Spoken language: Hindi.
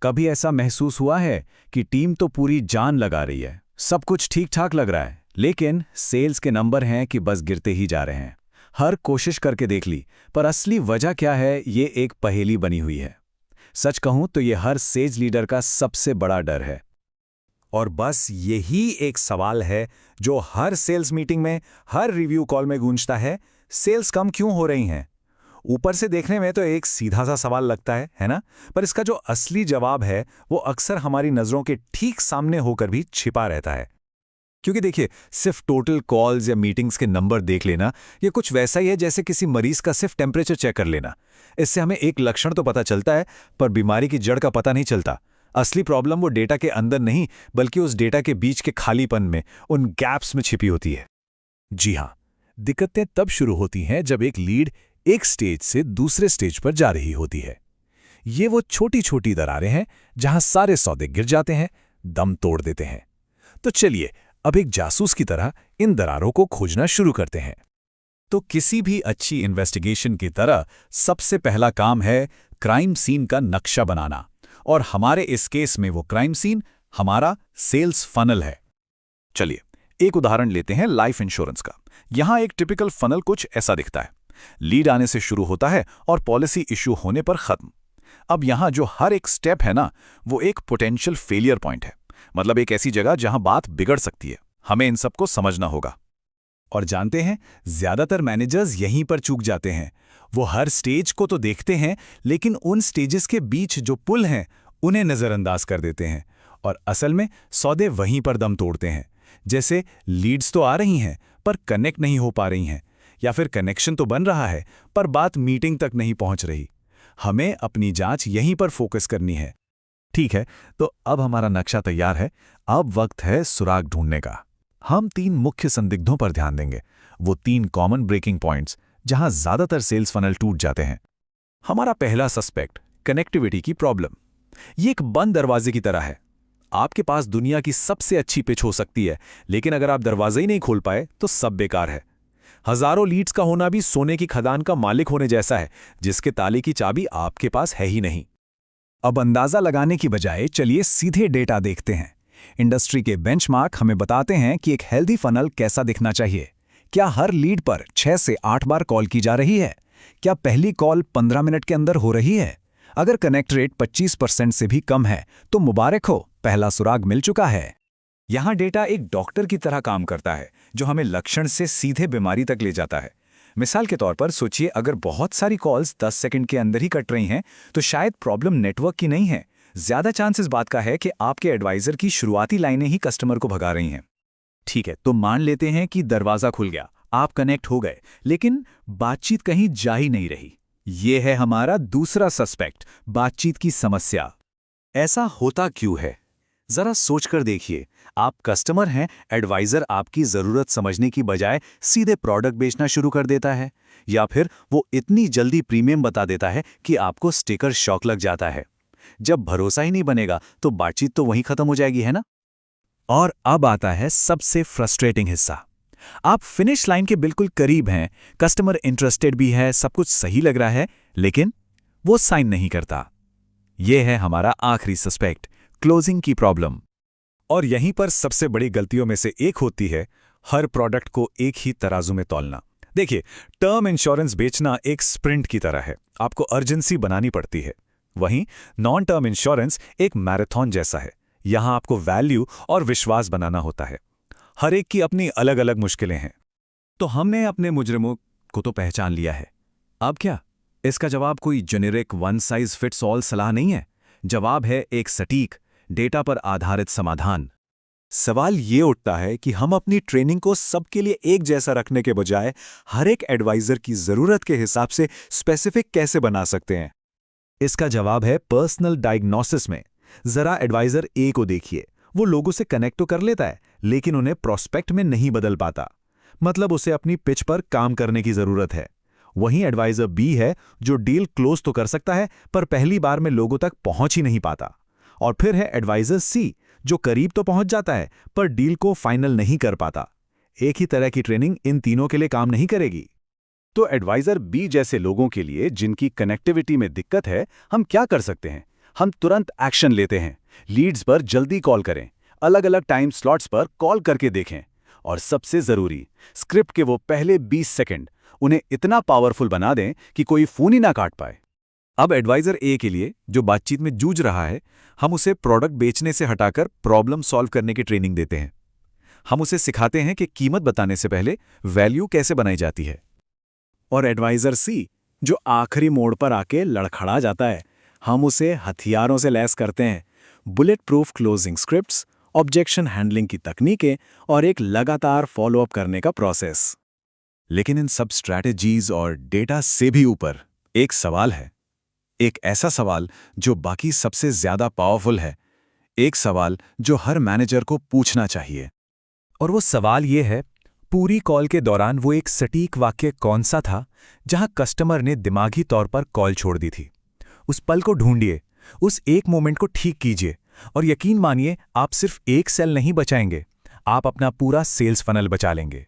कभी ऐसा महसूस हुआ है कि टीम तो पूरी जान लगा रही है, सब कुछ ठीक ठाक लग रहा है, लेकिन सेल्स के नंबर हैं कि बस गिरते ही जा रहे हैं। हर कोशिश करके देख ली, पर असली वजह क्या है ये एक पहेली बनी हुई है। सच कहूं तो ये हर सेल्स लीडर का सबसे बड़ा डर है। और बस यही एक सवाल है जो हर सेल्स मीटिंग में, हर रिव्यू कॉल में गूंजता है। सेल्स कम क्यों हो रही हैं? ऊपर से देखने में तो एक सीधा सा सवाल लगता है ना? पर इसका जो असली जवाब है वो अक्सर हमारी नजरों के ठीक सामने होकर भी छिपा रहता है। क्योंकि देखिए, सिर्फ टोटल कॉल्स या मीटिंग्स के नंबर देख लेना ये कुछ वैसा ही है जैसे किसी मरीज का सिर्फ टेम्परेचर चेक कर लेना। इससे हमें एक लक्षण तो पता चलता है, पर बीमारी की जड़ का पता नहीं चलता। असली प्रॉब्लम वो डेटा के अंदर नहीं, बल्कि उस डेटा के बीच के खालीपन में, उन गैप्स में छिपी होती है। जी हाँ, दिक्कतें तब शुरू होती हैं जब एक लीड एक स्टेज से दूसरे स्टेज पर जा रही होती है। ये वो छोटी छोटी दरारें हैं जहां सारे सौदे गिर जाते हैं, दम तोड़ देते हैं। तो चलिए अब एक जासूस की तरह इन दरारों को खोजना शुरू करते हैं। तो किसी भी अच्छी इन्वेस्टिगेशन की तरह सबसे पहला काम है क्राइम सीन का नक्शा बनाना, और हमारे इस केस में वो क्राइम सीन हमारा सेल्स फनल है। चलिए एक उदाहरण लेते हैं लाइफ इंश्योरेंस का। यहां एक टिपिकल फनल कुछ ऐसा दिखता है। लीड आने से शुरू होता है और पॉलिसी इश्यू होने पर खत्म। अब यहां जो हर एक स्टेप है ना, वो एक पोटेंशियल फेलियर पॉइंट है, मतलब एक ऐसी जगह जहां बात बिगड़ सकती है। हमें इन सबको समझना होगा। और जानते हैं, ज्यादातर मैनेजर्स यहीं पर चूक जाते हैं। वो हर स्टेज को तो देखते हैं, लेकिन उन स्टेजेस के बीच जो पुल हैं उन्हें नजरअंदाज कर देते हैं, और असल में सौदे वहीं पर दम तोड़ते हैं। जैसे लीड्स तो आ रही हैं पर कनेक्ट नहीं हो पा रही हैं, या फिर कनेक्शन तो बन रहा है पर बात मीटिंग तक नहीं पहुंच रही। हमें अपनी जांच यहीं पर फोकस करनी है। ठीक है, तो अब हमारा नक्शा तैयार है। अब वक्त है सुराग ढूंढने का। हम 3 मुख्य संदिग्धों पर ध्यान देंगे, वो 3 कॉमन ब्रेकिंग पॉइंट्स जहां ज्यादातर सेल्स फनल टूट जाते हैं। हमारा पहला सस्पेक्ट, कनेक्टिविटी की प्रॉब्लम। ये एक बंद दरवाजे की तरह है। आपके पास दुनिया की सबसे अच्छी पिच हो सकती है, लेकिन अगर आप दरवाजे ही नहीं खोल पाए तो सब बेकार है। हजारों लीड्स का होना भी सोने की खदान का मालिक होने जैसा है, जिसके ताले की चाबी आपके पास है ही नहीं। अब अंदाजा लगाने की बजाय चलिए सीधे डेटा देखते हैं। इंडस्ट्री के बेंचमार्क हमें बताते हैं कि एक हेल्दी फनल कैसा दिखना चाहिए। क्या हर लीड पर 6 से 8 बार कॉल की जा रही है? क्या पहली कॉल 15 मिनट के अंदर हो रही है? अगर कनेक्ट रेट 25% से भी कम है तो मुबारक हो, पहला सुराग मिल चुका है। यहां डेटा एक डॉक्टर की तरह काम करता है, जो हमें लक्षण से सीधे बीमारी तक ले जाता है। मिसाल के तौर पर सोचिए, अगर बहुत सारी कॉल्स 10 सेकंड के अंदर ही कट रही हैं, तो शायद प्रॉब्लम नेटवर्क की नहीं है। ज्यादा चांस इस बात का है कि आपके एडवाइजर की शुरुआती लाइनें ही कस्टमर को भगा रही हैं। ठीक है, तो मान लेते हैं कि दरवाजा खुल गया, आप कनेक्ट हो गए, लेकिन बातचीत कहीं जा ही नहीं रही। ये है हमारा दूसरा सस्पेक्ट, बातचीत की समस्या। ऐसा होता क्यों है? जरा सोचकर देखिए। आप कस्टमर हैं, एडवाइजर आपकी जरूरत समझने की बजाय सीधे प्रोडक्ट बेचना शुरू कर देता है, या फिर वो इतनी जल्दी प्रीमियम बता देता है कि आपको स्टिकर शॉक लग जाता है। जब भरोसा ही नहीं बनेगा तो बातचीत तो वहीं खत्म हो जाएगी, है ना? और अब आता है सबसे फ्रस्ट्रेटिंग हिस्सा। आप फिनिश लाइन के बिल्कुल करीब हैं, कस्टमर इंटरेस्टेड भी है, सब कुछ सही लग रहा है, लेकिन वो साइन नहीं करता। यह है हमारा आखिरी सस्पेक्ट, क्लोजिंग की प्रॉब्लम। और यहीं पर सबसे बड़ी गलतियों में से एक होती है हर प्रोडक्ट को एक ही तराजू में तौलना। देखिए, टर्म इंश्योरेंस बेचना एक स्प्रिंट की तरह है, आपको अर्जेंसी बनानी पड़ती है। वहीं नॉन टर्म इंश्योरेंस एक मैराथन जैसा है, यहां आपको वैल्यू और विश्वास बनाना होता है। हर एक की अपनी अलग अलग मुश्किलें हैं। तो हमने अपने मुजरिमों को तो पहचान लिया है। अब क्या? इसका जवाब कोई generic one size fits all सलाह नहीं है। जवाब है एक सटीक, डेटा पर आधारित समाधान। सवाल ये उठता है कि हम अपनी ट्रेनिंग को सबके लिए एक जैसा रखने के बजाय हर एक एडवाइजर की जरूरत के हिसाब से स्पेसिफिक कैसे बना सकते हैं? इसका जवाब है पर्सनल डायग्नोसिस में। जरा एडवाइजर ए को देखिए, वो लोगों से कनेक्ट तो कर लेता है, लेकिन उन्हें प्रोस्पेक्ट में नहीं बदल पाता। मतलब उसे अपनी पिच पर काम करने की जरूरत है। वहीं एडवाइजर बी है, जो डील क्लोज तो कर सकता है, पर पहली बार में लोगों तक पहुंच ही नहीं पाता। और फिर है एडवाइजर सी, जो करीब तो पहुंच जाता है, पर डील को फाइनल नहीं कर पाता। एक ही तरह की ट्रेनिंग इन तीनों के लिए काम नहीं करेगी। तो एडवाइजर बी जैसे लोगों के लिए, जिनकी कनेक्टिविटी में दिक्कत है, हम क्या कर सकते हैं? हम तुरंत एक्शन लेते हैं, लीड्स पर जल्दी कॉल करें, अलग अलग टाइम स्लॉट्स पर कॉल करके देखें, और सबसे ज़रूरी, स्क्रिप्ट के वो पहले 20 सेकंड उन्हें इतना पावरफुल बना दें कि कोई फ़ोन ही ना काट पाए। अब एडवाइजर ए के लिए, जो बातचीत में जूझ रहा है, हम उसे प्रोडक्ट बेचने से हटाकर प्रॉब्लम सॉल्व करने की ट्रेनिंग देते हैं। हम उसे सिखाते हैं कि कीमत बताने से पहले वैल्यू कैसे बनाई जाती है। और एडवाइजर सी, जो आखिरी मोड़ पर आके लड़खड़ा जाता है, हम उसे हथियारों से लैस करते हैं, bullet proof closing scripts, objection handling की तकनीकें और एक लगातार फॉलोअप करने का प्रोसेस। लेकिन इन सब स्ट्रैटेजीज और डेटा से भी ऊपर एक सवाल है, एक ऐसा सवाल जो बाकी सबसे ज्यादा पावरफुल है, एक सवाल जो हर मैनेजर को पूछना चाहिए। और वो सवाल ये है, पूरी कॉल के दौरान वो एक सटीक वाक्य कौन सा था जहां कस्टमर ने दिमागी तौर पर कॉल छोड़ दी थी? उस पल को ढूंढिए, उस एक मोमेंट को ठीक कीजिए, और यकीन मानिए आप सिर्फ एक सेल नहीं बचाएंगे, आप अपना पूरा सेल्स फनल बचा लेंगे।